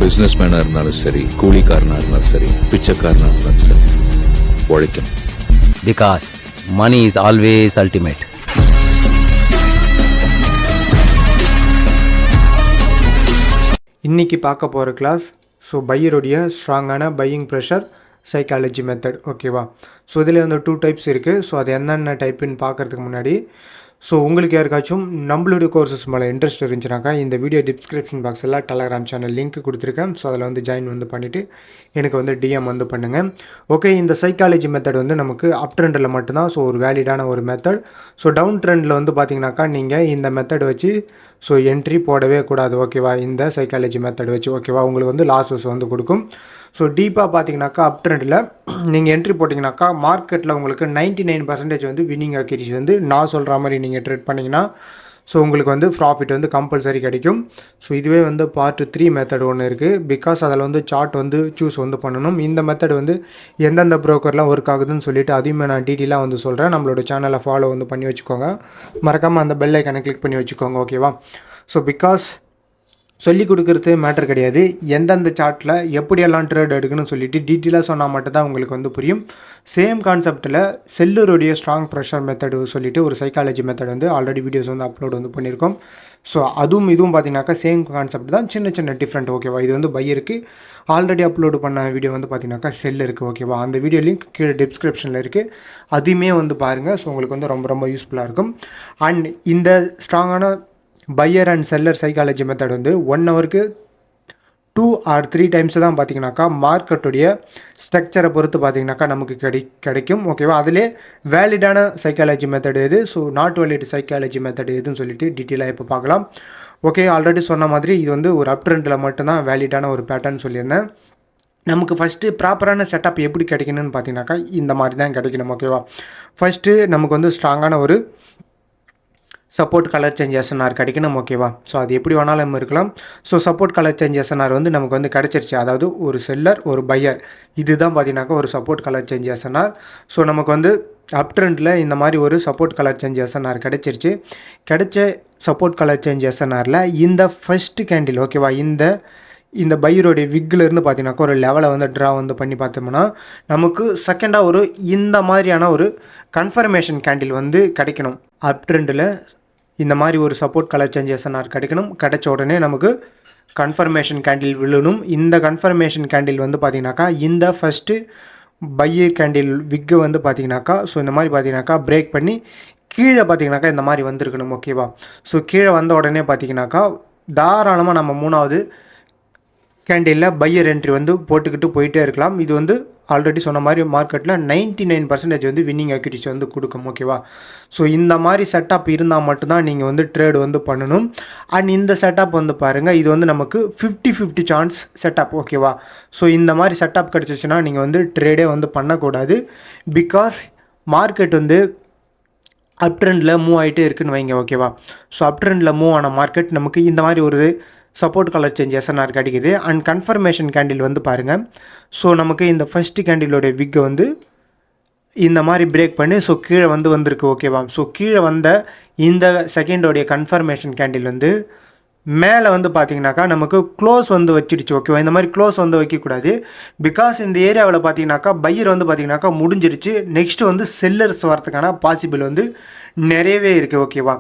Business மேனா இருந்தாலும் சரி, கூலிக்காரனா இருந்தாலும் சரி, பிச்சைக்காரனா இருந்தாலும் சரி, உழைக்கணும். Because money is always ultimate. இன்றைக்கி பார்க்க போகிற கிளாஸ் பையருடைய ஸ்ட்ராங்கான பையிங் ப்ரெஷர் சைக்காலஜி மெத்தட். ஓகேவா? இதில் வந்து 2 டைப்ஸ் இருக்குது. அது என்னென்ன டைப்புன்னு பார்க்குறதுக்கு முன்னாடி உங்களுக்கு யாருக்காச்சும் நம்மளுடைய கோர்சஸ் மேலே இன்ட்ரெஸ்ட் இருந்துச்சுனாக்கா இந்த வீடியோ டிஸ்கிரிப்ஷன் பாக்ஸில் டெலகிராம் சேனல் லிங்க் கொடுத்துருக்கேன். அதில் வந்து ஜாயின் வந்து பண்ணிவிட்டு எனக்கு வந்து டிஎம் வந்து பண்ணுங்கள். ஓகே, இந்த சைக்காலஜி மெத்தட் வந்து நமக்கு அப் ட்ரெண்டில் மட்டும்தான் ஒரு வேலிடான ஒரு மெத்தட். டவுன் ட்ரெண்டில் வந்து பார்த்திங்கனாக்கா நீங்கள் இந்த மெத்தட் வச்சு என்ட்ரி போடவே கூடாது. ஓகேவா? இந்த சைக்காலஜி மெத்தட் வச்சு ஓகேவா உங்களுக்கு வந்து லாஸஸ் வந்து கொடுக்கும். டீப்பாக பார்த்தீங்கன்னாக்கா அப் ட்ரெண்டில் நீங்கள் என்ட்ரி போட்டிங்கனாக்கா மார்க்கெட்டில் உங்களுக்கு 99% வந்து வின்னிங் அக்யூரசி வந்து நான் சொல்கிற மாதிரி நீங்கள் ட்ரேட் பண்ணிங்கன்னா உங்களுக்கு வந்து ப்ராஃபிட் வந்து கம்பல்சரி கிடைக்கும். இதுவே வந்து பார்ட் 3 மெத்தட் ஒன்று இருக்குது. பிகாஸ் அதில் வந்து சார்ட் வந்து சூஸ் வந்து பண்ணணும். இந்த மெத்தட் வந்து எந்தெந்த ப்ரோக்கர்லாம் ஒர்க் ஆகுதுன்னு சொல்லிட்டு அதையுமே நான் டீட்டெயிலாக வந்து சொல்கிறேன். நம்மளோட சேனலை ஃபாலோ வந்து பண்ணி வச்சுக்கோங்க. மறக்காமல் அந்த பெல் ஐக்கனை கிளிக் பண்ணி வச்சுக்கோங்க. ஓகேவா? பிகாஸ் சொல்லி கொடுக்குறது மேட்டர் கிடையாது, எந்தெந்த சார்ட்டில் எப்படியெல்லாம் ட்ரேட் எடுக்கணும்னு சொல்லிட்டு டீட்டெயிலாக சொன்னால் மட்டும்தான் உங்களுக்கு வந்து புரியும். சேம் கான்செப்ட்டில் செல்லருடைய ஸ்ட்ராங் ப்ரெஷர் மெத்தடு சொல்லிட்டு ஒரு சைக்காலஜி மெத்தட் வந்து ஆல்ரெடி வீடியோஸ் வந்து அப்லோட் வந்து பண்ணியிருக்கோம். அதுவும் இதுவும் பார்த்தீங்கன்னாக்கா சேம் கான்செப்ட் தான், சின்ன சின்ன டிஃப்ரெண்ட். ஓகேவா? இது வந்து பையருக்கு ஆல்ரெடி அப்லோடு பண்ண வீடியோ வந்து பார்த்தீங்கன்னாக்கா செல் இருக்குது. ஓகேவா? அந்த வீடியோ லிங்க் கீழே டிஸ்கிரிப்ஷனில் இருக்குது, அதையுமே வந்து பாருங்கள். உங்களுக்கு வந்து ரொம்ப ரொம்ப யூஸ்ஃபுல்லாக இருக்கும். அண்ட் இந்த ஸ்ட்ராங்கான pier and seller psychology method வந்து 1 ஹவருக்கு 2 or 3 டைம்ஸ் தான் பார்த்தீங்கன்னாக்கா மார்க்கெட்டுடைய ஸ்ட்ரக்சரை பொறுத்து பார்த்தீங்கன்னாக்கா நமக்கு கிடைக்கும். ஓகேவா? அதிலே வேலிடான சைக்காலஜி மெத்தட் எது, நாட் வேலிட் சைக்காலஜி மெத்தட் எதுன்னு சொல்லிட்டு டீட்டெயிலாக இப்போ பார்க்கலாம். ஓகே, ஆல்ரெடி சொன்ன மாதிரி இது வந்து ஒரு அப் ட்ரெண்டில் மட்டும்தான் வேலிடான ஒரு பேட்டர்ன் சொல்லியிருந்தேன். நமக்கு ஃபஸ்ட்டு ப்ராப்பரான செட்டப் எப்படி கிடைக்கணும்னு பார்த்தீங்கன்னாக்கா இந்த மாதிரி தான் கிடைக்கணும். ஓகேவா? ஃபஸ்ட்டு நமக்கு வந்து ஸ்ட்ராங்கான ஒரு சப்போர்ட் கலர் சேஞ்ச் எஸ்என்ஆர் கிடைக்கணும். ஓகேவா? அது எப்படி வேணாலும் இருக்கலாம். சப்போர்ட் கலர் சேஞ்ச் எஸ்என்ஆர் வந்து நமக்கு வந்து கிடச்சிருச்சு. அதாவது ஒரு செல்லர் ஒரு பையர், இதுதான் பார்த்தீங்கன்னாக்கா ஒரு சப்போர்ட் கலர் சேஞ்ச் எஸ்என்ஆர். நமக்கு வந்து அப் ட்ரெண்டில் இந்த மாதிரி ஒரு சப்போர்ட் கலர் சேஞ்ச் எஸ்என்ஆர் கிடச்சிருச்சு. கிடைச்ச சப்போர்ட் கலர் சேஞ்ச் எஸ்என்ஆரில் இந்த ஃபஸ்ட்டு கேண்டில் ஓகேவா இந்த பையருடைய விக்கிலேருந்து பார்த்தீங்கன்னாக்கா ஒரு லெவலை வந்து ட்ரா வந்து பண்ணி பார்த்தோம்னா நமக்கு செகண்டாக ஒரு இந்த மாதிரியான ஒரு கன்ஃபர்மேஷன் கேண்டில் வந்து கிடைக்கணும். அப் ட்ரெண்டில் இந்த மாதிரி ஒரு சப்போர்ட் கலர் சேஞ்ச் எஸ்என்ஆர் கிடைக்கணும். கிடைச்ச உடனே நமக்கு கன்ஃபர்மேஷன் கேண்டில் விழணும். இந்த கன்ஃபர்மேஷன் கேண்டில் வந்து பார்த்திங்கனாக்கா இந்த ஃபஸ்ட்டு பையர் கேண்டில் விக்கு வந்து பார்த்திங்கனாக்கா இந்த மாதிரி பார்த்திங்கனாக்கா பிரேக் பண்ணி கீழே பார்த்திங்கனாக்கா இந்த மாதிரி வந்திருக்கணும். ஓகேவா? கீழே வந்த உடனே பார்த்திங்கனாக்கா தாராளமாக நம்ம 3வது கேண்டிலில் பையர் என்ட்ரி வந்து போட்டுக்கிட்டு போயிட்டே இருக்கலாம். இது வந்து ஆல்ரெடி சொன்ன மாதிரி மார்க்கெட்டில் 99% வந்து வின்னிங் அக்யூரசி வந்து கொடுக்கும். ஓகேவா? இந்த மாதிரி செட்டப் இருந்தால் மட்டும்தான் நீங்கள் வந்து ட்ரேடு வந்து பண்ணணும். அண்ட் இந்த செட்டப் வந்து பாருங்கள், இது வந்து நமக்கு 50-50 சான்ஸ் செட்டப். ஓகேவா? இந்த மாதிரி செட்டப் கிடச்சிச்சின்னா நீங்கள் வந்து ட்ரேடே வந்து பண்ணக்கூடாது. பிகாஸ் மார்க்கெட் வந்து அப் ட்ரெண்டில் மூவ் ஆகிட்டே இருக்குன்னு வைங்க. ஓகேவா? அப் ட்ரெண்டில் மூவ் ஆன மார்க்கெட் நமக்கு இந்த மாதிரி ஒரு சப்போர்ட் கலர் சேஞ்ச் எஸ்என்ஆர் கிடைக்குது. அண்ட் கன்ஃபர்மேஷன் கேண்டில் வந்து பாருங்கள். நமக்கு இந்த ஃபஸ்ட்டு கேண்டிலோடைய விக்கை வந்து இந்த மாதிரி பிரேக் பண்ணி கீழே வந்து வந்திருக்கு. ஓகேவா? கீழே வந்த இந்த செகண்டோடைய கன்ஃபர்மேஷன் கேண்டில் வந்து மேலே வந்து பார்த்திங்கனாக்கா நமக்கு க்ளோஸ் வந்து வச்சிடுச்சு. ஓகேவா? இந்த மாதிரி க்ளோஸ் வந்து வைக்கக்கூடாது. பிகாஸ் இந்த ஏரியாவில் பார்த்திங்கனாக்கா பையர் வந்து பார்த்திங்கனாக்கா முடிஞ்சிருச்சு. நெக்ஸ்ட்டு வந்து செல்லர்ஸ் வரதுக்கான பாசிபிள் வந்து நிறையவே இருக்குது. ஓகேவா?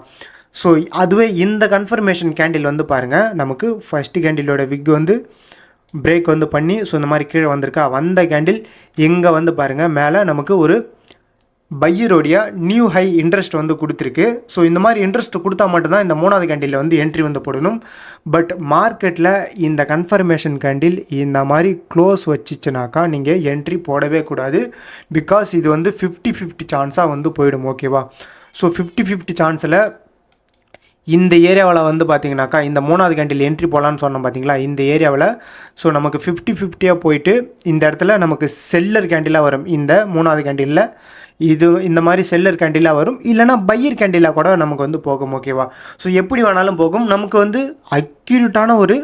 அதுவே இந்த கன்ஃபர்மேஷன் கேண்டில் வந்து பாருங்கள், நமக்கு ஃபஸ்ட்டு கேண்டிலோட விக் வந்து பிரேக் வந்து பண்ணி இந்த மாதிரி கீழே வந்திருக்கா. வந்த கேண்டில் எங்கே வந்து பாருங்கள் மேலே நமக்கு ஒரு பையருடைய நியூ ஹை இன்ட்ரெஸ்ட் வந்து கொடுத்துருக்கு. இந்த மாதிரி இன்ட்ரெஸ்ட் கொடுத்தா மட்டும்தான் இந்த 3வது கேண்டிலில் வந்து என்ட்ரி வந்து போடணும். பட் மார்க்கெட்டில் இந்த கன்ஃபர்மேஷன் கேண்டில் இந்த மாதிரி க்ளோஸ் வச்சிச்சுனாக்கா நீங்கள் என்ட்ரி போடவே கூடாது. பிகாஸ் இது வந்து 50-50 சான்ஸாக வந்து போயிடும். ஓகேவா? 50-50 சான்ஸில் இந்த ஏரியாவில் வந்து பார்த்திங்கனாக்கா இந்த 3வது கேண்டில் என்ட்ரி போகலான்னு சொன்னோம் பார்த்தீங்களா, இந்த ஏரியாவில் நமக்கு 50-50 போயிட்டு இந்த இடத்துல நமக்கு செல்லர் கேண்டிலாக வரும். இந்த 3வது கேண்டிலில் இது இந்த மாதிரி செல்லர் கேண்டிலாக வரும், இல்லைனா பையர் கேண்டிலாக கூட நமக்கு வந்து போகும். ஓகேவா? எப்படி வேணாலும் போகும். நமக்கு வந்து அக்யூரேட்டான ஒரு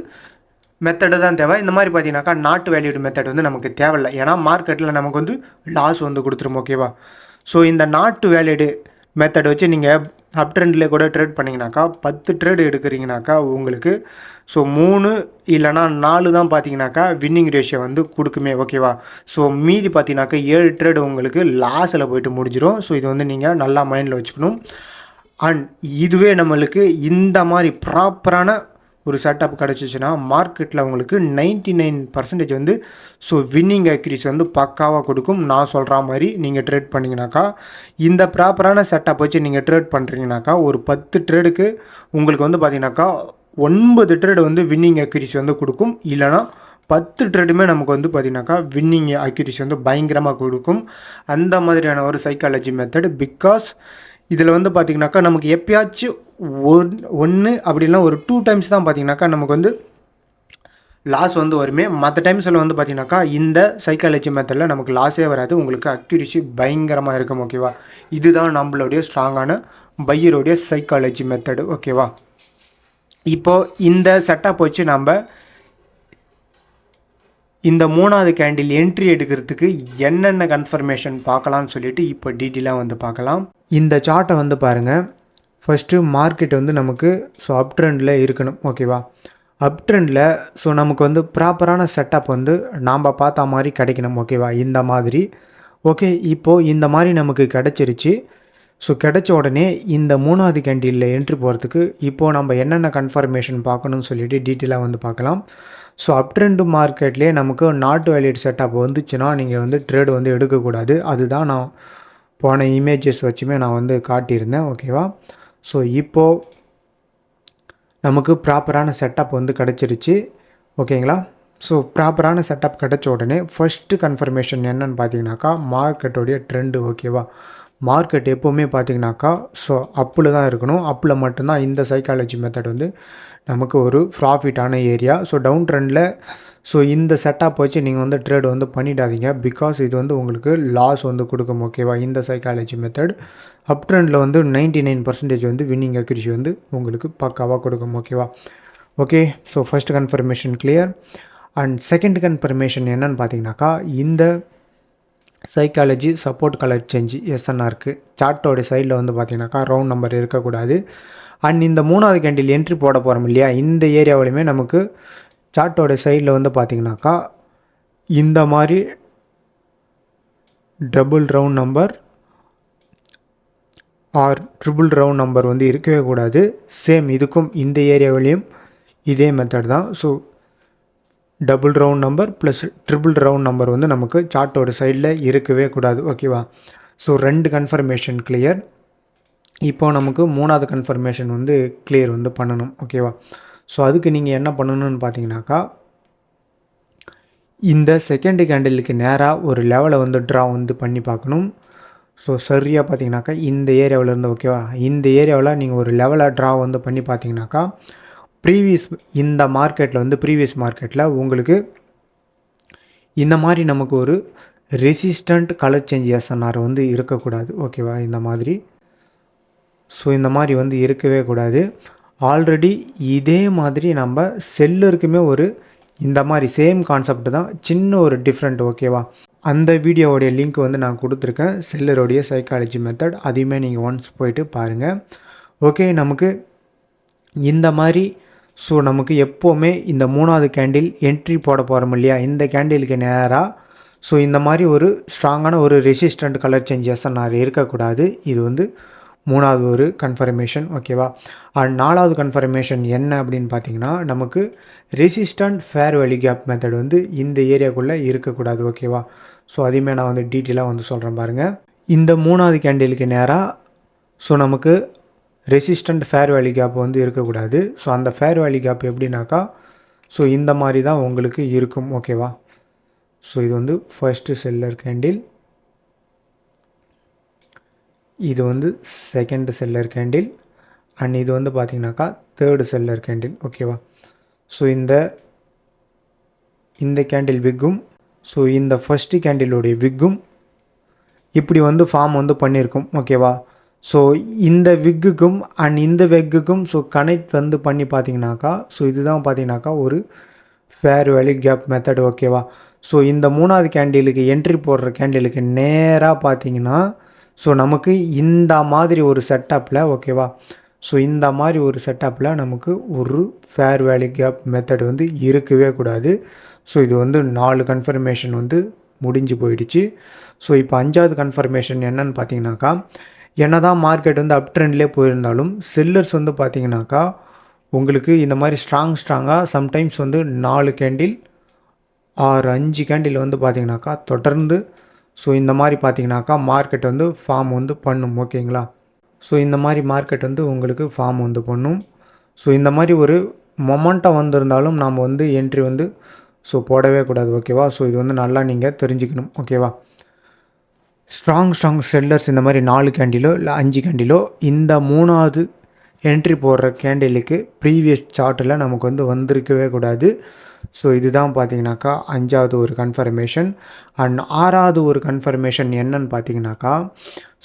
மெத்தடு தான் தேவை. இந்த மாதிரி பார்த்தீங்கன்னாக்கா நாட் வேல்யூடு மெத்தட் வந்து நமக்கு தேவையில்லை. ஏன்னா மார்க்கெட்டில் நமக்கு வந்து லாஸ் வந்து கொடுத்துரும். ஓகேவா? இந்த நாட் வேலிடு மெத்தட் வச்சு நீங்கள் அப் ட்ரெண்ட்லேயே கூட ட்ரேட் பண்ணிங்கனாக்கா 10 ட்ரேடு எடுக்கிறீங்கனாக்கா உங்களுக்கு ஸோ 3 இல்லைனா 4 தான் பார்த்தீங்கன்னாக்கா வின்னிங் ரேஷியோ வந்து கொடுக்குமே ஓகேவா. ஸோ மீதி பார்த்தீங்கன்னாக்கா 7 ட்ரேடு உங்களுக்கு லாஸில் போய்ட்டு முடிஞ்சிடும். ஸோ இது வந்து நீங்கள் நல்லா மைண்டில் வச்சுக்கணும். அண்ட் இதுவே நம்மளுக்கு இந்த மாதிரி ப்ராப்பரான ஒரு செட்டப் கிடச்சிச்சின்னா மார்க்கெட்டில் உங்களுக்கு 99% வந்து ஸோ வின்னிங் அக்யூரசி வந்து பக்காவாக கொடுக்கும். நான் சொல்கிற மாதிரி நீங்கள் ட்ரேட் பண்ணிங்கனாக்கா இந்த ப்ராப்பரான செட்டப் வச்சு நீங்கள் ட்ரேட் பண்ணுறீங்கனாக்கா ஒரு 10 ட்ரேடுக்கு உங்களுக்கு வந்து பார்த்தீங்கன்னாக்கா 9 ட்ரேடு வந்து வின்னிங் அக்யூரசி வந்து கொடுக்கும். இல்லைனா 10 ட்ரேடுமே நமக்கு வந்து பார்த்திங்கனாக்கா வின்னிங் அக்யூரசி வந்து பயங்கரமாக கொடுக்கும். அந்த மாதிரியான ஒரு சைக்காலஜி மெத்தட். பிகாஸ் இதில் வந்து பார்த்திங்கனாக்கா நமக்கு எப்பயாச்சும் ஒன்று அப்படின்னா ஒரு 2 டைம்ஸ் தான் பார்த்திங்கனாக்கா நமக்கு வந்து லாஸ் வந்து வருமே. மற்ற டைம்ஸில் வந்து பார்த்திங்கனாக்கா இந்த சைக்காலஜி மெத்தடில் நமக்கு லாஸே வராது. உங்களுக்கு அக்யூரசி பயங்கரமாக இருக்கும் ஓகேவா. இதுதான் நம்மளுடைய ஸ்ட்ராங்கான பையருடைய சைக்காலஜி மெத்தடு ஓகேவா. இப்போது இந்த செட்டப் வச்சு நம்ம இந்த 3வது கேண்டில் என்ட்ரி எடுக்கிறதுக்கு என்னென்ன கன்ஃபர்மேஷன் பார்க்கலாம்னு சொல்லிட்டு இப்போ டீட்டெயிலாக வந்து பார்க்கலாம். இந்த சார்ட்டை வந்து பாருங்கள். ஃபஸ்ட்டு மார்க்கெட் வந்து நமக்கு ஸோ அப் ட்ரெண்டில் இருக்கணும் ஓகேவா. அப் ட்ரெண்டில் ஸோ நமக்கு வந்து ப்ராப்பரான செட்டப் வந்து நாம் பார்த்த மாதிரி கிடைக்கணும் ஓகேவா. இந்த மாதிரி ஓகே. இப்போது இந்த மாதிரி நமக்கு கிடச்சிருச்சு. ஸோ கிடைச்ச உடனே இந்த 3வது கேண்டிலில் என்ட்ரி போகிறதுக்கு இப்போது நம்ம என்னென்ன கன்ஃபர்மேஷன் பார்க்கணும்னு சொல்லிட்டு டீட்டெயிலாக வந்து பார்க்கலாம். ஸோ அப் ட்ரெண்டு மார்க்கெட்லேயே நமக்கு நாட் வேலிட் செட்டப் வந்துச்சுன்னா நீங்கள் வந்து ட்ரேடு வந்து எடுக்கக்கூடாது. அதுதான் நான் போன இமேஜஸ் வச்சுமே நான் வந்து காட்டியிருந்தேன் ஓகேவா. ஸோ இப்போது நமக்கு ப்ராப்பரான செட்டப் வந்து கிடச்சிருச்சு ஓகேங்களா. ஸோ ப்ராப்பரான செட்டப் கிடச்ச உடனே ஃபஸ்ட்டு கன்ஃபர்மேஷன் என்னன்னு பார்த்தீங்கன்னாக்கா மார்க்கெட்டோடைய ட்ரெண்டு ஓகேவா. மார்க்கெட் எப்போவுமே பார்த்தீங்கன்னாக்கா ஸோ அப்பில் தான் இருக்கணும். அப்பில் மட்டும்தான் இந்த சைக்காலஜி மெத்தட் வந்து நமக்கு ஒரு ப்ராஃபிட்டான ஏரியா. ஸோ டவுன் ட்ரெண்டில் ஸோ இந்த செட்டப் வச்சு நீங்கள் வந்து ட்ரேட் வந்து பண்ணிடாதீங்க. பிகாஸ் இது வந்து உங்களுக்கு லாஸ் வந்து கொடுக்கும் ஓகேவா. இந்த சைக்காலஜி மெத்தட் அப் ட்ரெண்டில் வந்து 99% வந்து வின்னிங் அக்யூரசி வந்து உங்களுக்கு பக்காவாக கொடுக்கும் ஓகேவா. Okay. So first confirmation clear. And second confirmation என்னன்னு பார்த்தீங்கன்னாக்கா இந்த சைக்காலஜி சப்போர்ட் கலர் சேஞ்சு எஸ்என்ஆருக்கு சார்ட்டோட சைடில் வந்து பார்த்தீங்கன்னாக்கா ரவுண்ட் நம்பர் இருக்கக்கூடாது. அண்ட் இந்த 3வது கேண்டில் என்ட்ரி போட போகிறோம் இல்லையா, இந்த ஏரியாவிலையுமே நமக்கு சார்ட்டோட சைடில் வந்து பார்த்திங்கனாக்கா இந்த மாதிரி double round number or triple round number வந்து இருக்கவே கூடாது. சேம் இதுக்கும் இந்த ஏரியாவிலையும் இதே மெத்தட் தான். So double round number plus triple round number வந்து நமக்கு சார்ட்டோட சைடில் இருக்கவே கூடாது ஓகேவா. So 2 confirmation clear. இப்போ நமக்கு 3வது கன்ஃபர்மேஷன் வந்து கிளியர் வந்து பண்ணணும் ஓகேவா. ஸோ அதுக்கு நீங்கள் என்ன பண்ணணும்னு பார்த்தீங்கன்னாக்கா இந்த செகண்ட் கேண்டிலுக்கு நேராக ஒரு லெவலை வந்து ட்ரா வந்து பண்ணி பார்க்கணும். ஸோ சரியாக பார்த்தீங்கன்னாக்கா இந்த ஏரியாவிலேருந்து ஓகேவா, இந்த ஏரியாவில் நீங்கள் ஒரு லெவலை ட்ரா வந்து பண்ணி பார்த்தீங்கன்னாக்கா இந்த மார்க்கெட்டில் வந்து ப்ரீவியஸ் மார்க்கெட்டில் உங்களுக்கு இந்த மாதிரி நமக்கு ஒரு ரெசிஸ்டண்ட் கலர் சேஞ்ச் எஸ்என்ஆர் வந்து இருக்கக்கூடாது ஓகேவா. இந்த மாதிரி ஸோ இந்த மாதிரி வந்து இருக்கவே கூடாது. ஆல்ரெடி இதே மாதிரி நம்ம செல்லருக்குமே ஒரு இந்த மாதிரி சேம் கான்செப்ட் தான், சின்ன ஒரு டிஃப்ரெண்ட் ஓகேவா. அந்த வீடியோவுடைய லிங்க் வந்து நான் கொடுத்துருக்கேன், செல்லருடைய சைக்காலஜி மெத்தட். அதையுமே நீங்கள் ஒன்ஸ் போயிட்டு பாருங்கள் ஓகே. நமக்கு இந்த மாதிரி ஸோ நமக்கு எப்போவுமே இந்த 3வது கேண்டில் என்ட்ரி போட போகிறோம் இல்லையா, இந்த கேண்டிலுக்கு நேராக ஸோ இந்த மாதிரி ஒரு ஸ்ட்ராங்கான ஒரு ரெசிஸ்டண்ட் கலர் சேஞ்ச் எஸ்என்ஆர் இருக்கக்கூடாது. இது வந்து 3வது ஒரு கன்ஃபர்மேஷன் ஓகேவா. அண்ட் 4வது கன்ஃபர்மேஷன் என்ன அப்படின்னு பார்த்தீங்கன்னா நமக்கு resistant fair value gap method வந்து இந்த ஏரியாக்குள்ளே இருக்கக்கூடாது ஓகேவா. ஸோ அதையுமே நான் வந்து டீட்டெயிலாக வந்து சொல்கிறேன் பாருங்கள். இந்த 3வது கேண்டிலுக்கு நேராக ஸோ நமக்கு ரெசிஸ்டண்ட் ஃபேர் வேல்யூ கேப் வந்து இருக்கக்கூடாது. ஸோ அந்த ஃபேர் வேல்யூ கேப் எப்படின்னாக்கா ஸோ இந்த மாதிரி தான் உங்களுக்கு இருக்கும் ஓகேவா. ஸோ இது வந்து ஃபர்ஸ்ட்டு செல்லர் கேண்டில், இது வந்து செகண்ட் செல்லர் கேண்டில், அண்ட் இது வந்து பார்த்திங்கனாக்கா தேர்டு செல்லர் கேண்டில் ஓகேவா. ஸோ இந்த கேண்டில் விக்கும் ஸோ இந்த ஃபஸ்ட்டு கேண்டிலுடைய விக்கும் இப்படி வந்து ஃபார்ம் வந்து பண்ணியிருக்கும் ஓகேவா. ஸோ இந்த விக்குக்கும் அண்ட் இந்த வெக்குக்கும் ஸோ கனெக்ட் வந்து பண்ணி பார்த்தீங்கன்னாக்கா ஸோ இதுதான் பார்த்தீங்கன்னாக்கா ஒரு ஃபேர் வேல்யூ கேப் மெத்தட் ஓகேவா. ஸோ இந்த 3வது கேண்டிலுக்கு என்ட்ரி போடுற கேண்டிலுக்கு நேராக பார்த்தீங்கன்னா ஸோ நமக்கு இந்த மாதிரி ஒரு செட்டப்பில் ஓகேவா, ஸோ இந்த மாதிரி ஒரு செட்டப்பில் நமக்கு ஒரு ஃபேர் வேல்யூ கேப் மெத்தட் வந்து இருக்கவே கூடாது. ஸோ இது வந்து 4 கன்ஃபர்மேஷன் வந்து முடிஞ்சு போயிடுச்சு. ஸோ இப்போ 5வது கன்ஃபர்மேஷன் என்னன்னு பார்த்தீங்கன்னாக்கா, என்ன தான் மார்க்கெட் வந்து அப் ட்ரெண்ட்லேயே போயிருந்தாலும் செல்லர்ஸ் வந்து பார்த்தீங்கன்னாக்கா உங்களுக்கு இந்த மாதிரி ஸ்ட்ராங்காக சம்டைம்ஸ் வந்து 4 கேண்டில் ஆர் 5 கேண்டில் வந்து பார்த்தீங்கன்னாக்கா தொடர்ந்து ஸோ இந்த மாதிரி பார்த்தீங்கன்னாக்கா மார்க்கெட் வந்து ஃபார்ம் வந்து பண்ணும். ஓகேங்களா, ஸோ இந்த மாதிரி மார்க்கெட் வந்து உங்களுக்கு ஃபார்ம் வந்து பண்ணும். ஸோ இந்த மாதிரி ஒரு மொமெண்டம் வந்திருந்தாலும் நாம் வந்து என்ட்ரி வந்து ஸோ போடவே கூடாது. ஓகேவா, ஸோ இது வந்து நல்லா நீங்கள் தெரிஞ்சுக்கணும். ஓகேவா, ஸ்ட்ராங் செல்லர்ஸ் இந்த மாதிரி 4 கேண்டிலோ இல்லை 5 கேண்டிலோ இந்த 3வது என்ட்ரி போடுற கேண்டிலுக்கு ப்ரீவியஸ் சார்ட்டில் நமக்கு வந்து வந்திருக்கவே கூடாது. ஸோ இதுதான் பார்த்தீங்கன்னாக்கா 5வது ஒரு கன்ஃபர்மேஷன். அண்ட் 6வது ஒரு கன்ஃபர்மேஷன் என்னன்னு பார்த்தீங்கன்னாக்கா,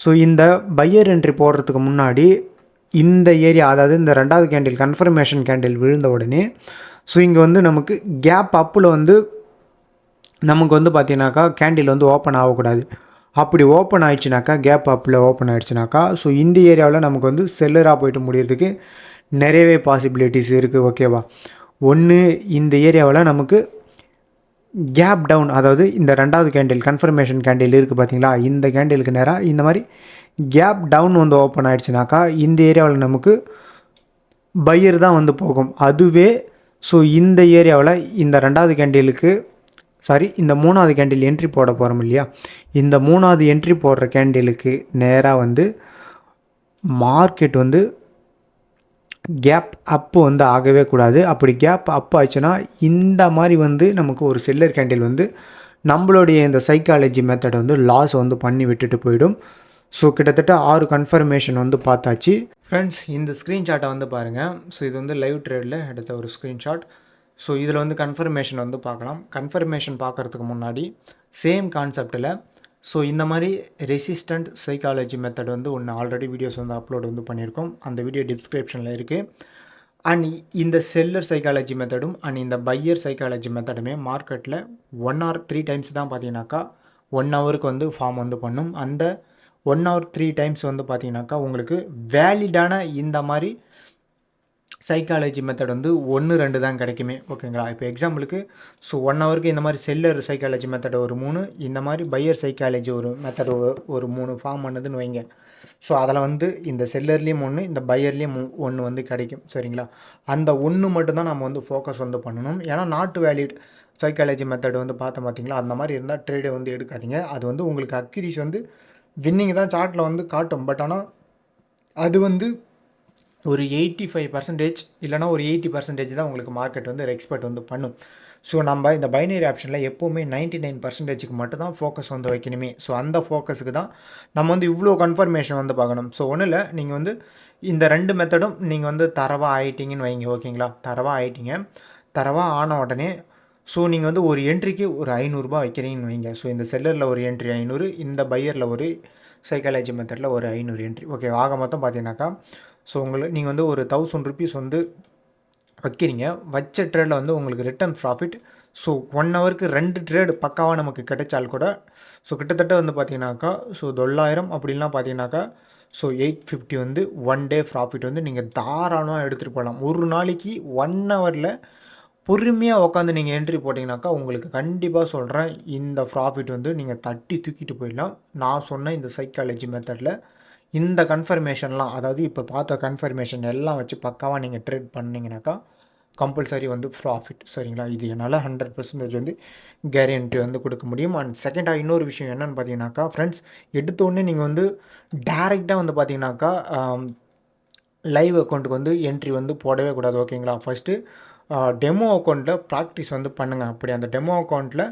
ஸோ இந்த பையர் என்ட்ரி போடுறதுக்கு முன்னாடி இந்த ஏரியா, அதாவது இந்த 2வது கேண்டில் கன்ஃபர்மேஷன் கேண்டில் விழுந்த உடனே ஸோ இங்கே வந்து நமக்கு கேப் அப்பில் வந்து நமக்கு வந்து பார்த்தீங்கன்னாக்கா கேண்டில் வந்து ஓப்பன் ஆகக்கூடாது. அப்படி ஓப்பன் ஆயிடுச்சுனாக்கா, கேப் அப்பில் ஓப்பன் ஆகிடுச்சுனாக்கா, ஸோ இந்த ஏரியாவில் நமக்கு வந்து செல்லராக போய்ட்டு முடியறதுக்கு நிறையவே பாசிபிலிட்டிஸ் இருக்குது. ஓகேவா, ஒன்று இந்த ஏரியாவில் நமக்கு கேப் டவுன், அதாவது இந்த 2வது கேண்டில் கன்ஃபர்மேஷன் கேண்டில் இருக்குது பார்த்தீங்களா, இந்த கேண்டிலுக்கு நேராக இந்த மாதிரி கேப் டவுன் வந்து ஓப்பன் ஆகிடுச்சுனாக்கா இந்த ஏரியாவில் நமக்கு பையர் தான் வந்து போகும். அதுவே ஸோ இந்த ஏரியாவில் இந்த 2வது கேண்டிலுக்கு இந்த 3வது கேண்டில் என்ட்ரி போட போகிறோம் இல்லையா, இந்த 3வது என்ட்ரி போடுற கேண்டிலுக்கு நேராக வந்து மார்க்கெட் வந்து கேப் அப்பு வந்து ஆகவே கூடாது. அப்படி கேப் அப் ஆச்சுன்னா இந்த மாதிரி வந்து நமக்கு ஒரு செல்லர் கேண்டில் வந்து நம்மளுடைய இந்த சைக்காலஜி மெத்தடை வந்து லாஸ் வந்து பண்ணி விட்டுட்டு போயிடும். ஸோ கிட்டத்தட்ட 6 கன்ஃபர்மேஷன் வந்து பார்த்தாச்சு. ஃப்ரெண்ட்ஸ், இந்த ஸ்க்ரீன்ஷாட்டை வந்து பாருங்கள். ஸோ இது வந்து லைவ் ட்ரேடில் எடுத்த ஒரு ஸ்க்ரீன்ஷாட். ஸோ இதில் வந்து கன்ஃபர்மேஷன் வந்து பார்க்கலாம். கன்ஃபர்மேஷன் பார்க்குறதுக்கு முன்னாடி சேம் கான்செப்டில் ஸோ இந்த மாதிரி ரெசிஸ்டண்ட் சைக்காலஜி மெத்தட் வந்து ஒன்று ஆல்ரெடி வீடியோஸ் வந்து அப்லோட் வந்து பண்ணியிருக்கோம். அந்த வீடியோ டிஸ்கிரிப்ஷனில் இருக்குது. அண்ட் இந்த செல்லர் சைக்காலஜி மெத்தடும் அண்ட் இந்த பையர் சைக்காலஜி மெத்தடுமே மார்க்கெட்டில் 1 or 3 டைம்ஸ் தான் பார்த்தீங்கன்னாக்கா 1 ஹவருக்கு வந்து ஃபார்ம் வந்து பண்ணும். அந்த 1 or 3 டைம்ஸ் வந்து பார்த்தீங்கன்னாக்கா உங்களுக்கு வேலிடான இந்த மாதிரி சைக்காலஜி மெத்தட் வந்து 1-2 தான் கிடைக்குமே. ஓகேங்களா, இப்போ எக்ஸாம்பிளுக்கு ஸோ 1 ஹவருக்கு இந்த மாதிரி செல்லர் சைக்காலஜி மெத்தட் ஒரு 3, இந்த மாதிரி பையர் சைக்காலஜி ஒரு மெத்தட் ஒரு 3 ஃபார்ம் பண்ணுதுன்னு வைங்க. ஸோ அதில் வந்து இந்த செல்லர்லேயும் 1, இந்த பையர்லேயும் 1 வந்து கிடைக்கும். சரிங்களா, அந்த 1 மட்டும்தான் நம்ம வந்து ஃபோக்கஸ் வந்து பண்ணணும். ஏன்னா நாட் வேலிட் சைக்காலஜி மெத்தட் வந்து பார்த்தீங்களா, அந்த மாதிரி இருந்தால் ட்ரேடை வந்து எடுக்காதீங்க. அது வந்து உங்களுக்கு அக்யூரேசி வந்து வின்னிங் தான் சார்ட்டில் வந்து காட்டும். பட் ஆனால் அது வந்து ஒரு 85% இல்லைனா ஒரு 80% தான் உங்களுக்கு மார்க்கெட் வந்து எக்ஸ்பெக்ட் வந்து பண்ணும். ஸோ நம்ம இந்த பைனரி ஆப்ஷனில் எப்போவுமே 99%க்கு மட்டும் தான் ஃபோக்கஸ் வந்து வைக்கணுமே. ஸோ அந்த ஃபோக்கஸுக்கு தான் நம்ம வந்து இவ்வளோ கன்ஃபர்மேஷன் வந்து பார்க்கணும். ஸோ ஒன்றும் இல்லை, நீங்கள் வந்து இந்த 2 மெத்தடும் நீங்கள் வந்து தரவாக ஆகிட்டிங்கன்னு வைங்க. ஓகேங்களா, தரவாக ஆகிட்டிங்க. தரவாக ஆன உடனே ஸோ நீங்கள் வந்து ஒரு என்ட்ரிக்கு ஒரு 500 ரூபாய் வைக்கிறீங்கன்னு வைங்க. ஸோ இந்த செல்லரில் ஒரு என்ட்ரி 500, இந்த பையரில் ஒரு சைக்காலஜி மெத்தடில் ஒரு 500 என்ட்ரி. ஓகே, ஆக மொத்தம் பார்த்தீங்கன்னாக்கா ஸோ உங்களுக்கு நீங்கள் வந்து ஒரு 1000 rupees வந்து வைக்கிறீங்க. வச்ச ட்ரேடில் வந்து உங்களுக்கு ரிட்டர்ன் ப்ராஃபிட் ஸோ 1 ஹவருக்கு 2 ட்ரேடு பக்காவாக நமக்கு கிடைச்சால் கூட ஸோ கிட்டத்தட்ட வந்து பார்த்தீங்கன்னாக்கா ஸோ 900 அப்படின்லாம் பார்த்தீங்கன்னாக்கா ஸோ 850 வந்து 1 டே ப்ராஃபிட் வந்து நீங்கள் தாராளமாக எடுத்துகிட்டு போகலாம். ஒரு நாளைக்கு 1 ஹவரில் பொறுமையாக உட்காந்து நீங்கள் என்ட்ரி போட்டிங்கனாக்கா உங்களுக்கு கண்டிப்பாக சொல்கிறேன் இந்த ப்ராஃபிட் வந்து நீங்கள் தட்டி தூக்கிட்டு போயிடலாம். நான் சொன்ன இந்த சைக்காலஜி மெத்தடில் இந்த கன்ஃபர்மேஷன்லாம், அதாவது இப்போ பார்த்த கன்ஃபர்மேஷன் எல்லாம் வச்சு பக்காவாக நீங்கள் ட்ரேட் பண்ணிங்கனாக்கா கம்பல்சரி வந்து ப்ராஃபிட். சரிங்களா, இது என்னால் 100% வந்து கேரண்டி வந்து கொடுக்க முடியும். அண்ட் செகண்டாக இன்னொரு விஷயம் என்னென்னு பார்த்தீங்கன்னாக்கா ஃப்ரெண்ட்ஸ், எடுத்தோடனே நீங்கள் வந்து டேரெக்டாக வந்து பார்த்தீங்கன்னாக்கா லைவ் அக்கௌண்ட்டுக்கு வந்து என்ட்ரி வந்து போடவே கூடாது. ஓகேங்களா, ஃபஸ்ட்டு டெமோ அக்கௌண்ட்டில் ப்ராக்டிஸ் வந்து பண்ணுங்கள். அப்படி அந்த டெமோ அக்கௌண்ட்டில்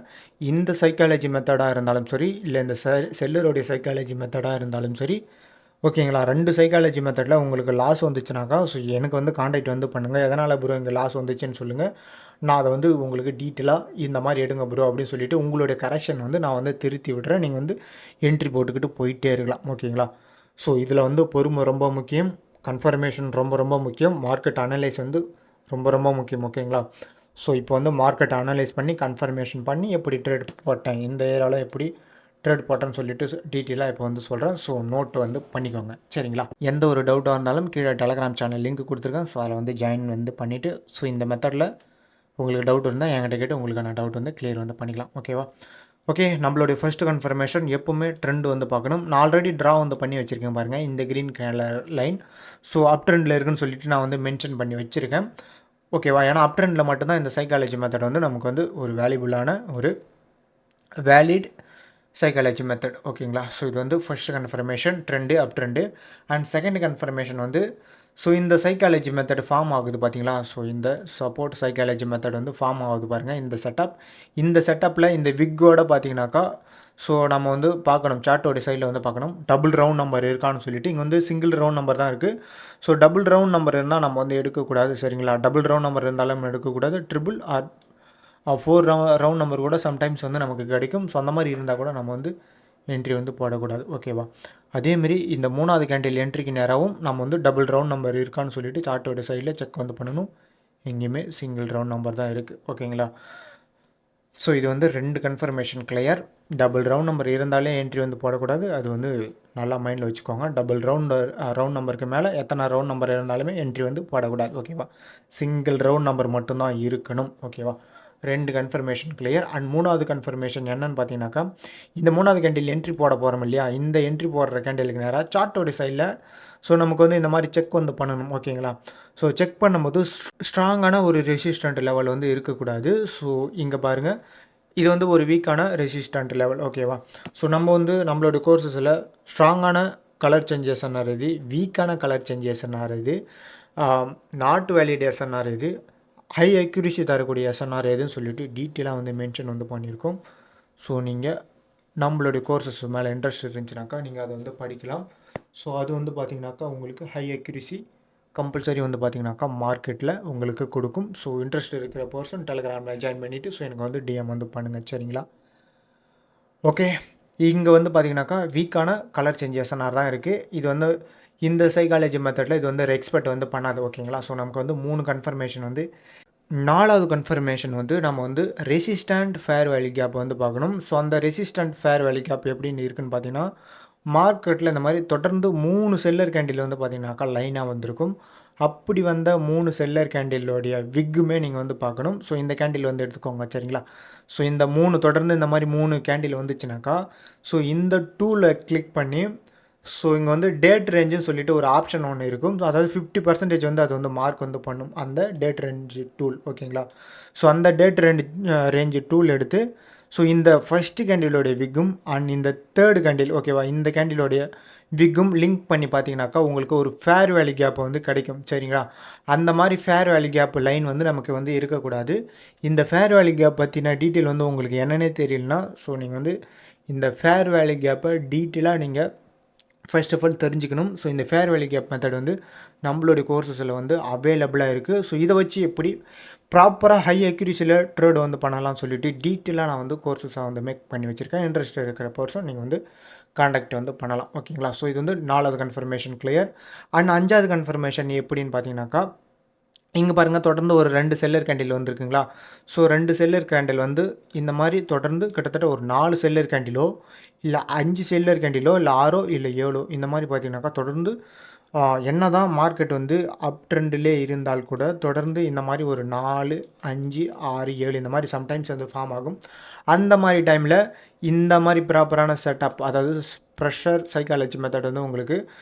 இந்த சைக்காலஜி மெத்தடாக இருந்தாலும் சரி, இல்லை இந்த செல்லருடைய சைக்காலஜி மெத்தடாக இருந்தாலும் சரி, ஓகேங்களா, 2 சைக்காலஜி மெத்தடில் உங்களுக்கு லாஸ் வந்துச்சுனாக்கா ஸோ எனக்கு வந்து காண்டாக்ட் வந்து பண்ணுங்கள். எதனால் ப்ரோ இங்கே லாஸ் வந்துச்சுன்னு சொல்லுங்கள். நான் அதை வந்து உங்களுக்கு டீட்டெயிலாக இந்த மாதிரி எடுங்க ப்ரோ அப்படின்னு சொல்லிவிட்டு உங்களுடைய கரெக்ஷன் வந்து நான் வந்து திருத்தி விடுறேன். நீங்கள் வந்து என்ட்ரி போட்டுக்கிட்டு போயிட்டே இருக்கலாம். ஓகேங்களா, ஸோ இதில் வந்து பொறுமை ரொம்ப முக்கியம், கன்ஃபர்மேஷன் ரொம்ப ரொம்ப முக்கியம், மார்க்கெட் அனலைஸ் வந்து ரொம்ப ரொம்ப முக்கியம். ஓகேங்களா, ஸோ இப்போ வந்து மார்க்கெட் அனலைஸ் பண்ணி கன்ஃபர்மேஷன் பண்ணி எப்படி ட்ரேட் போட்டேன், இந்த ஏரியாவில் எப்படி ட்ரேட் போட்டேன்னு சொல்லிட்டு டீட்டெயிலாக இப்போ வந்து சொல்கிறேன். ஸோ நோட் வந்து பண்ணிக்கோங்க சரிங்களா. எந்த ஒரு டவுட்டாக இருந்தாலும் கீழே டெலகிராம் சேனல் லிங்க் கொடுத்துருக்கேன். ஸோ அதில் வந்து ஜாயின் வந்து பண்ணிவிட்டு ஸோ இந்த மெத்தடில் உங்களுக்கு டவுட் இருந்தால் என்கிட்ட கேட்டு உங்களுக்கான டவுட் வந்து கிளியர் வந்து பண்ணிக்கலாம். ஓகேவா. ஓகே, நம்மளுடைய ஃபர்ஸ்ட் கன்ஃபர்மேஷன் எப்போவுமே ட்ரெண்ட் வந்து பார்க்கணும். நான் ஆல்ரெடி ட்ரா வந்து பண்ணி வச்சுருக்கேன் பாருங்கள், இந்த க்ரீன் கலர் லைன். ஸோ அப் ட்ரெண்டில் இருக்குன்னு சொல்லிட்டு நான் வந்து மென்ஷன் பண்ணி வச்சுருக்கேன். ஓகேவா. ஏன்னா அப் ட்ரெண்டில் மட்டும்தான் இந்த சைக்காலஜி மெத்தட் வந்து நமக்கு வந்து ஒரு வேல்யூபுளான ஒரு வேலிட் சைக்காலஜி மெத்தட். ஓகேங்களா. ஸோ இது வந்து first confirmation trend up trend. And second confirmation வந்து ஸோ இந்த சைக்காலஜி மெத்தட் ஃபார்ம் ஆகுது பார்த்தீங்களா. ஸோ இந்த சப்போர்ட் சைக்காலஜி மெத்தட் வந்து ஃபார்ம் ஆகுது பாருங்கள். இந்த செட்டப்பில் இந்த விக்கோட பார்த்தீங்கன்னாக்கா ஸோ நம்ம வந்து பார்க்கணும், சார்ட்டோட சைடில் வந்து பார்க்கணும் டபுள் ரவுண்ட் நம்பர் இருக்கான்னு சொல்லிட்டு. இங்கே வந்து சிங்கிள் ரவுண்ட் நம்பர் தான் இருக்குது. ஸோ டபுள் ரவுண்ட் நம்பர் இருந்தால் நம்ம வந்து எடுக்கக்கூடாது சரிங்களா. டபுள் ரவுண்ட் நம்பர் இருந்தாலும் எடுக்கக்கூடாது. ட்ரிபிள் ஆர் 4 ரவுண்ட் நம்பர் கூட சம்டைம்ஸ் வந்து நமக்கு கிடைக்கும். ஸோ அந்த மாதிரி இருந்தால் கூட நம்ம வந்து என்ட்ரி வந்து போடக்கூடாது. ஓகேவா. அதேமாரி இந்த 3வது கேண்டில் என்ட்ரிக்கு நேராகவும் நம்ம வந்து டபுள் ரவுண்ட் நம்பர் இருக்கான்னு சொல்லிட்டு சார்ட்டோட சைடில் செக் வந்து பண்ணணும். எங்கேயுமே சிங்கிள் ரவுண்ட் நம்பர் தான் இருக்குது. ஓகேங்களா. ஸோ இது வந்து 2 confirmation clear. Double round number இருந்தாலே என்ட்ரி வந்து போடக்கூடாது. அது வந்து நல்லா மைண்டில் வச்சுக்கோங்க. டபுள் ரவுண்ட் நம்பருக்கு மேலே எத்தனை ரவுண்ட் நம்பர் இருந்தாலுமே என்ட்ரி வந்து போடக்கூடாது. ஓகேவா. சிங்கிள் ரவுண்ட் நம்பர் மட்டும்தான் இருக்கணும். ஓகேவா. 2 கன்ஃபர்மேஷன் கிளியர். அண்ட் 3வது கன்ஃபர்மேஷன் என்னன்னு பார்த்தீங்கன்னாக்கா, இந்த 3வது கேண்டில் என்ட்ரி போட போகிறோம் இல்லையா, இந்த என்ட்ரி போடுற கேண்டிலுக்கு நேராக சார்ட்டோட சைடில் ஸோ நமக்கு வந்து இந்த மாதிரி செக் வந்து பண்ணணும். ஓகேங்களா. ஸோ செக் பண்ணும்போது ஸ்ட்ராங்கான ஒரு ரெசிஸ்டன்ட் லெவல் வந்து இருக்கக்கூடாது. ஸோ இங்கே பாருங்கள், இது வந்து ஒரு வீக்கான ரெசிஸ்டன்ட் லெவல். ஓகேவா. ஸோ நம்ம வந்து நம்மளோட கோர்சஸில் ஸ்ட்ராங்கான கலர் சேஞ்சேஷன் ஆகுது, வீக்கான கலர் சேஞ்சேஷன் ஆகுது, நாட் வேலிடேஷன் ஆகுது, ஹை அக்யூரிசி தரக்கூடிய எஸ்என்ஆர் எதுன்னு சொல்லிட்டு டீட்டெயிலாக வந்து மென்ஷன் வந்து பண்ணியிருக்கோம். ஸோ நீங்கள் நம்மளுடைய கோர்சஸ் மேலே இன்ட்ரெஸ்ட் இருந்துச்சுனாக்கா நீங்கள் அதை வந்து படிக்கலாம். ஸோ அது வந்து பார்த்திங்கனாக்கா உங்களுக்கு ஹை அக்யூரிசி கம்பல்சரி வந்து பார்த்திங்கனாக்கா மார்க்கெட்டில் உங்களுக்கு கொடுக்கும். ஸோ இன்ட்ரெஸ்ட் இருக்கிற பர்சன் டெலகிராமில் ஜாயின் பண்ணிவிட்டு ஸோ எனக்கு வந்து டிஎம் வந்து பண்ணுங்கள் சரிங்களா. ஓகே, இங்கே வந்து பார்த்திங்கனாக்கா வீக்கான கலர் சேஞ்சேஷனாக தான் இருக்குது. இது வந்து இந்த சைக்காலஜி மெத்தடில் இது வந்து எக்ஸ்பெக்ட் வந்து பண்ணாது. ஓகேங்களா. ஸோ நமக்கு வந்து 3 கன்ஃபர்மேஷன் வந்து 4வது கன்ஃபர்மேஷன் வந்து நம்ம வந்து ரெசிஸ்டண்ட் ஃபேர் வேல்யூ கேப் வந்து பார்க்கணும். ஸோ அந்த ரெசிஸ்டண்ட் ஃபேர் வேல்யூ கேப் எப்படின்னு இருக்குன்னு பார்த்தீங்கன்னா, மார்க்கெட்டில் இந்த மாதிரி தொடர்ந்து 3 செல்லர் கேண்டில் வந்து பார்த்திங்கனாக்கா லைனாக வந்திருக்கும். அப்படி வந்த 3 செல்லர் கேண்டிலோடைய விக்குமே நீங்கள் வந்து பார்க்கணும். ஸோ இந்த கேண்டில் வந்து எடுத்துக்கோங்க சரிங்களா. ஸோ இந்த 3 தொடர்ந்து இந்த மாதிரி 3 கேண்டில் வந்துச்சுனாக்கா ஸோ இந்த டூலை கிளிக் பண்ணி ஸோ இங்கே வந்து டேட் ரேஞ்சுன்னு சொல்லிட்டு ஒரு ஆப்ஷன் ஒன்று இருக்கும். ஸோ அதாவது 50% வந்து அது வந்து மார்க் வந்து பண்ணும் அந்த டேட் ரேஞ்சு டூல். ஓகேங்களா. ஸோ அந்த டேட் ரேஞ்சு டூல் எடுத்து ஸோ இந்த ஃபஸ்ட்டு கேண்டிலோடைய விக்கும் அண்ட் இந்த தேர்டு கேண்டில் ஓகேவா, இந்த கேண்டிலோடைய விக்கும் லிங்க் பண்ணி பார்த்தீங்கன்னாக்கா உங்களுக்கு ஒரு ஃபேர் வேல்யூ கேப் வந்து கிடைக்கும் சரிங்களா. அந்த மாதிரி ஃபேர் வேல்யூ கேப் லைன் வந்து நமக்கு வந்து இருக்கக்கூடாது. இந்த ஃபேர் வேல்யூ கேப் பற்றின டீட்டெயில் வந்து உங்களுக்கு என்னென்னே தெரியலனா ஸோ நீங்கள் வந்து இந்த ஃபேர் வேல்யூ கேப்பை டீட்டெயிலாக நீங்கள் ஃபர்ஸ்ட் ஆஃப் ஆல் தெரிஞ்சுக்கணும். ஸோ இந்த ஃபேர் வேல்யூ கேப் மெத்தட் வந்து நம்மளுடைய கோர்சஸில் வந்து அவைலபிளாக இருக்குது. ஸோ இதை வச்சு எப்படி ப்ராப்பராக ஹை அக்யூரிசியில் ட்ரேட் வந்து பண்ணலாம்னு சொல்லிட்டு டீட்டெயிலாக நான் வந்து கோர்சஸை வந்து மேக் பண்ணி வச்சுருக்கேன். இன்ட்ரெஸ்ட் இருக்கிற பர்சன் நீங்கள் வந்து காண்டாக்ட் வந்து பண்ணலாம். ஓகேங்களா. ஸோ இது வந்து 4வது கன்ஃபர்மேஷன் கிளியர். அண்ட் 5வது கன்ஃபர்மேஷன் எப்படின்னு பார்த்தீங்கன்னாக்கா, இங்கே பாருங்கள் தொடர்ந்து ஒரு 2 செல்லர் கேண்டில் வந்துருக்குங்களா. ஸோ 2 செல்லர் கேண்டில் வந்து இந்த மாதிரி தொடர்ந்து கிட்டத்தட்ட ஒரு 4 செல்லர் கேண்டிலோ இல்லை 5 செல்லர் கேண்டிலோ இல்லை 6 இல்லை 7 இந்த மாதிரி பார்த்தீங்கன்னாக்கா தொடர்ந்து என்ன தான் மார்க்கெட் வந்து அப் ட்ரெண்டிலே இருந்தால் கூட தொடர்ந்து இந்த மாதிரி ஒரு 4, 5, 6, 7 இந்த மாதிரி சம்டைம்ஸ் வந்து ஃபார்ம் ஆகும். அந்த மாதிரி டைமில் இந்த மாதிரி ப்ராப்பரான செட்டப் அதாவது ப்ரெஷர் சைக்காலஜி மெத்தட் வந்து உங்களுக்கு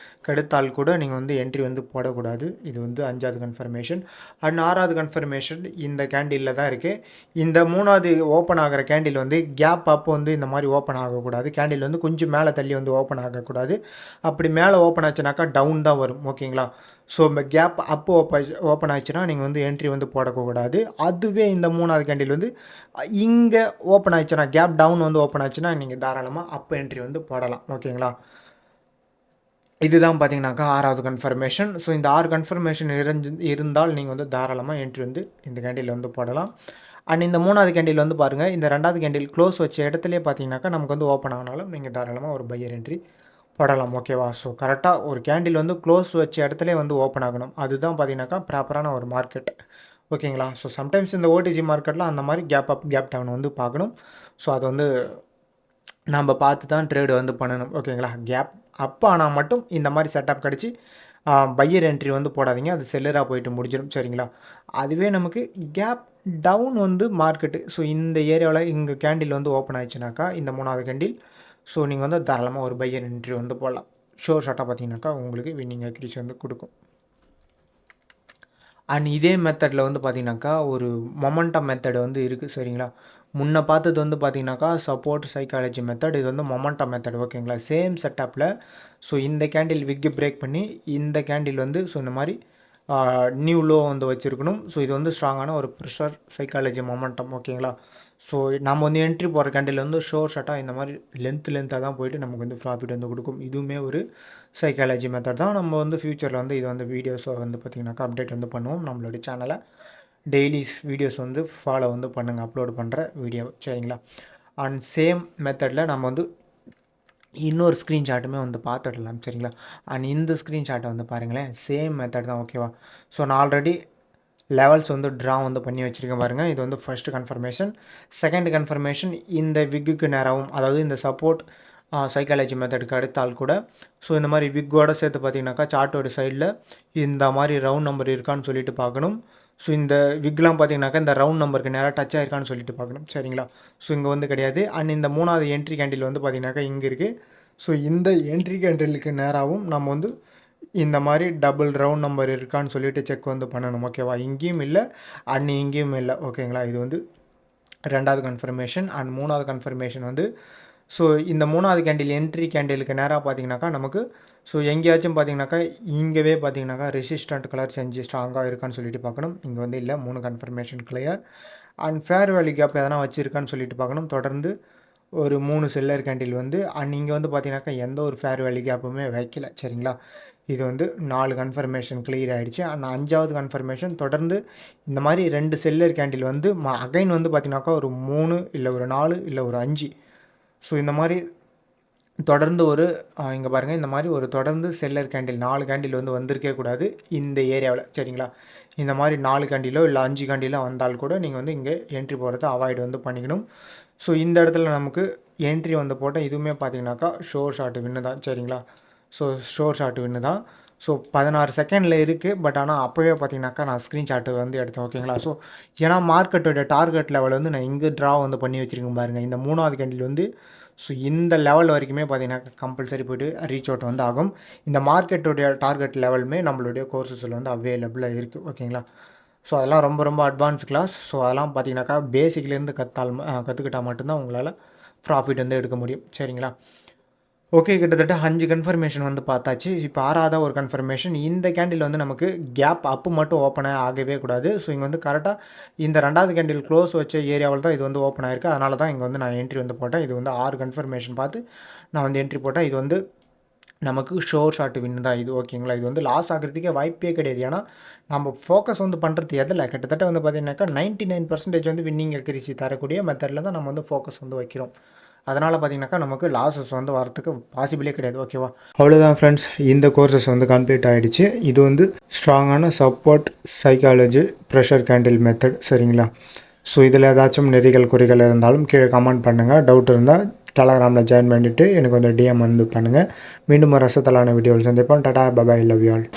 கிடைத்தால் கூட நீங்கள் வந்து என்ட்ரி வந்து போடக்கூடாது. இது வந்து 5வது கன்ஃபர்மேஷன். அண்ட் 6வது கன்ஃபர்மேஷன் இந்த கேண்டிலில் தான் இருக்குது. இந்த 3வது ஓப்பன் ஆகிற கேண்டில் வந்து கேப் அப் வந்து இந்த மாதிரி ஓப்பன் ஆகக்கூடாது. கேண்டில் வந்து கொஞ்சம் மேலே தள்ளி வந்து ஓப்பன் ஆகக்கூடாது. அப்படி மேலே ஓப்பன் ஆச்சுனாக்கா டவுன் தான் வரும். ஓகேங்களா. ஸோ இந்த கேப் அப் ஓப்பன் ஆச்சுன்னா நீங்கள் வந்து என்ட்ரி வந்து போடக்கூடாது. அதுவே இந்த 3வது கேண்டில் வந்து இங்கே ஓப்பன் ஆச்சுன்னா கேப் டவுன் வந்து ஓப்பன் ஆச்சுன்னா நீங்கள் தாராளமாக அப் என்ட்ரி வந்து போடலாம். ஓகேங்களா. இதுதான் பார்த்தீங்கன்னாக்கா 6வது கன்ஃபர்மேஷன். ஸோ இந்த 6 கன்ஃபர்மேஷன் இருந்தால் நீங்கள் வந்து தாராளமாக என்ட்ரி வந்து இந்த கேண்டில் வந்து போடலாம். அண்ட் இந்த 3வது கேண்டில் வந்து பாருங்கள், இந்த 2வது கேண்டில் க்ளோஸ் வச்ச இடத்துலேயே பார்த்தீங்கன்னாக்கா நமக்கு வந்து ஓப்பன் ஆனாலும் நீங்கள் தாராளமாக ஒரு பையர் என்ட்ரி போடலாம். ஓகேவா. ஸோ கரெக்டாக ஒரு கேண்டில் வந்து க்ளோஸ் வச்ச இடத்துல வந்து ஓப்பன் ஆகணும். அதுதான் பார்த்தீங்கன்னாக்கா ப்ராப்பரான ஒரு மார்க்கெட். ஓகேங்களா. ஸோ சம்டைம்ஸ் இந்த ஓடிசி மார்க்கெட்டில் அந்த மாதிரி கேப் அப் கேப் டவுன் வந்து பார்க்கணும். ஸோ அது வந்து நம்ம பார்த்து தான் ட்ரேடு வந்து பண்ணணும் ஓகேங்களா. கேப் அப் ஆனால் மட்டும் இந்த மாதிரி செட்டப் கிடச்சி பையர் என்ட்ரி வந்து போடாதீங்க, அது செல்லராக போயிட்டு முடிஞ்சிடும் சரிங்களா. அதுவே நமக்கு கேப் டவுன் வந்து மார்க்கெட்டு ஸோ இந்த ஏரியாவில் இங்கே கேண்டில் வந்து ஓப்பன் ஆயிடுச்சுனாக்கா இந்த 3வது கேண்டில் ஸோ நீங்கள் வந்து தாராளமாக ஒரு பையர் என்ட்ரி வந்து போடலாம். ஷோர் ஷார்ட்டாக பார்த்தீங்கன்னாக்கா உங்களுக்கு வின்னிங் அக்ரிசி வந்து கொடுக்கும். அண்ட் இதே மெத்தடில் வந்து பார்த்திங்கனாக்கா ஒரு மொமெண்டம் மெத்தட் வந்து இருக்குது சரிங்களா. முன்ன பார்த்தது வந்து பார்த்திங்கனாக்கா சப்போர்ட் சைக்காலஜி மெத்தட், இது வந்து மொமெண்டம் மெத்தட் ஓகேங்களா. சேம் செட்டப்பில் ஸோ இந்த கேண்டில் விக்கை பிரேக் பண்ணி இந்த கேண்டில் வந்து ஸோ இந்த மாதிரி நியூ லோ வந்து வச்சுருக்கணும். ஸோ இது வந்து ஸ்ட்ராங்கான ஒரு ப்ரெஷர் சைக்காலஜி மொமெண்டம் ஓகேங்களா. ஸோ நம்ம வந்து என்ட்ரி போகிற கேண்டில் வந்து ஷோர் ஷார்ட்டாக இந்த மாதிரி லென்த்தாக தான் போயிட்டு நமக்கு வந்து ப்ராஃபிட் வந்து கொடுக்கும். இதுவுமே ஒரு சைக்காலஜி மெத்தட் தான். நம்ம வந்து ஃப்யூச்சரில் வந்து இது வந்து வீடியோஸை வந்து பார்த்திங்கனாக்கா அப்டேட் வந்து பண்ணுவோம். நம்மளுடைய சேனலை டெய்லி வீடியோஸ் வந்து ஃபாலோ வந்து பண்ணுங்கள், அப்லோட் பண்ணுற வீடியோ சரிங்களா. அண்ட் சேம் மெத்தடில் நம்ம வந்து இன்னொரு ஸ்க்ரீன்ஷாட்டுமே வந்து பார்த்துடலாம் சரிங்களா. அண்ட் இந்த ஸ்க்ரீன்ஷாட்டை வந்து பாருங்களேன், சேம் மெத்தட் தான் ஓகேவா. ஸோ நான் ஆல்ரெடி லெவல்ஸ் வந்து ட்ரா வந்து பண்ணி வச்சுருக்கேன் பாருங்கள். இது வந்து ஃபர்ஸ்ட் கன்ஃபர்மேஷன். செகண்ட் கன்ஃபர்மேஷன் இந்த விக்குக்கு நேராகவும், அதாவது இந்த சப்போர்ட் சைக்காலஜி மெத்தடுக்கு அடுத்தால் கூட ஸோ இந்த மாதிரி விக்கோட சேர்த்து பார்த்திங்கனாக்கா சார்ட்டோட சைடில் இந்த மாதிரி ரவுண்ட் நம்பர் இருக்கான்னு சொல்லிட்டு பார்க்கணும். ஸோ இந்த விக்லாம் பார்த்திங்கனாக்கா இந்த ரவுண்ட் நம்பருக்கு நேராக டச் ஆகிருக்கான்னு சொல்லிட்டு பார்க்கணும் சரிங்களா. ஸோ இங்கே வந்து கிடையாது. அண்ட் இந்த 3வது என்ட்ரி கேண்டில் வந்து பார்த்திங்கனாக்கா இங்கே இருக்குது. ஸோ இந்த என்ட்ரி கேண்டிலுக்கு நேராகவும் நம்ம வந்து இந்த மாதிரி டபுள் ரவுண்ட் நம்பர் இருக்கான்னு சொல்லிட்டு செக் வந்து பண்ணணும் ஓகேவா. இங்கேயும் இல்லை அண்ட் இங்கேயும் இல்லை ஓகேங்களா. இது வந்து 2வது கன்ஃபர்மேஷன். அண்ட் 3வது கன்ஃபர்மேஷன் வந்து ஸோ இந்த 3வது கேண்டில் என்ட்ரி கேண்டிலுக்கு நேராக பார்த்திங்கனாக்கா நமக்கு ஸோ எங்கேயாச்சும் பார்த்திங்கனாக்கா இங்கேவே பார்த்திங்கனாக்கா ரெசிஸ்டன்ட் கலர் செஞ்சு ஸ்ட்ராங்காக இருக்கான்னு சொல்லிட்டு பார்க்கணும். இங்கே வந்து இல்லை, 3 confirmation clear. And fair value gap எதனா வச்சுருக்கான்னு சொல்லிட்டு பார்க்கணும். தொடர்ந்து ஒரு 3 செல்லர் கேண்டில் வந்து அண்ட் இங்கே வந்து பார்த்திங்கனாக்கா எந்த ஒரு ஃபேர் வேல்யூ கேப்புமே வைக்கல சரிங்களா. இது வந்து 4 கன்ஃபர்மேஷன் கிளியர் ஆகிடுச்சு. அண்ட் 5வது கன்ஃபர்மேஷன் தொடர்ந்து இந்த மாதிரி 2 செல்லர் கேண்டில் வந்து அகைன் வந்து பார்த்திங்கனாக்கா ஒரு 3 இல்லை ஒரு 4 இல்லை ஒரு 5 ஸோ இந்த மாதிரி தொடர்ந்து ஒரு இங்கே பாருங்கள், இந்த மாதிரி ஒரு தொடர்ந்து செல்லர் கேண்டில் 4 கேண்டில் வந்து வந்திருக்கே கூடாது இந்த ஏரியாவில் சரிங்களா. இந்த மாதிரி 4 கேண்டிலோ இல்லை 5 கேண்டிலோ வந்தால் கூட நீங்கள் வந்து இங்கே என்ட்ரி போகிறத அவாய்டு வந்து பண்ணிக்கணும். ஸோ இந்த இடத்துல நமக்கு என்ட்ரி வந்து போட்டால் இதுவுமே பார்த்திங்கனாக்கா ஷோர் ஷார்ட் வின்னு தான் சரிங்களா. ஸோ ஷோர் ஷார்ட் வின்னு தான். ஸோ 16 செகண்டில் இருக்குது. பட் ஆனால் அப்போவே பார்த்திங்கனாக்கா நான் ஸ்க்ரீன்ஷாட்டு வந்து எடுத்தேன் ஓகேங்களா. ஸோ ஏன்னா மார்க்கெட்டோட டார்கெட் லெவல் வந்து நான் இங்கே ட்ரா வந்து பண்ணி வச்சுருக்கேன் பாருங்கள். இந்த 3வது கேண்டில் வந்து ஸோ இந்த லெவல் வரைக்குமே பார்த்திங்கனாக்கா கம்பல்சரி போய்ட்டு ரீச் அவுட் வந்து ஆகும். இந்த மார்க்கெட்டோடைய டார்கெட் லெவலுமே நம்மளுடைய கோர்சஸில் வந்து அவைலபிளாக இருக்குது ஓகேங்களா. ஸோ அதெல்லாம் ரொம்ப ரொம்ப அட்வான்ஸ் கிளாஸ். ஸோ அதெல்லாம் பார்த்திங்கனாக்கா பேசிக்லேருந்து கற்றுக்கிட்டால் மட்டும்தான் உங்களால் ப்ராஃபிட் வந்து எடுக்க முடியும் சரிங்களா. ஓகே, கிட்டத்தட்ட 5 கன்ஃபர்மேஷன் வந்து பார்த்தாச்சு. இப்போ 6வது ஒரு கன்ஃபர்மேஷன். இந்த கேண்டில் வந்து நமக்கு கேப் அப்பு மட்டும் ஓப்பன் ஆகவே கூடாது. ஸோ இங்கே வந்து கரெக்டாக இந்த 2வது கேண்டில் க்ளோஸ் வச்ச ஏரியாவில் தான் இது வந்து ஓப்பன் ஆகிருக்கு. அதனால தான் இங்கே வந்து நான் என்ட்ரி வந்து போட்டேன். இது வந்து 6 கன்ஃபர்மேஷன் பார்த்து நான் வந்து என்ட்ரி போட்டேன். இது வந்து நமக்கு ஷோர் ஷார்ட் வின் தான் இது ஓகேங்களா. இது வந்து லாஸ் ஆகிறதுக்கே வாய்ப்பே கிடையாது. ஏன்னா நம்ம ஃபோக்கஸ் வந்து பண்ணுறது எதில் கிட்டத்தட்ட வந்து பார்த்திங்கனாக்கா 99% வந்து வின்னிங் அக்யூரசி தரக்கூடிய மெத்தடில் தான் நம்ம வந்து ஃபோக்கஸ் வந்து வைக்கிறோம். அதனால் பார்த்திங்கனாக்கா நமக்கு லாஸஸ் வந்து வரத்துக்கு பாசிபிளே கிடையாது ஓகேவா. அவ்வளோதான் ஃப்ரெண்ட்ஸ், இந்த கோர்சஸ் வந்து கம்ப்ளீட் ஆகிடுச்சு. இது வந்து ஸ்ட்ராங்கான support psychology pressure candle method சரிங்களா. ஸோ இதில் ஏதாச்சும் நெறிகள் குறைகள் இருந்தாலும் கீழே கமெண்ட் பண்ணுங்கள். டவுட் இருந்தால் டெலகிராமில் ஜாயின் பண்ணிவிட்டு எனக்கு வந்து டிஎம் வந்து பண்ணுங்கள். மீண்டும் ஒரு ரசத்தலான வீடியோவில் சந்திப்போம். Tata bye bye, love you all.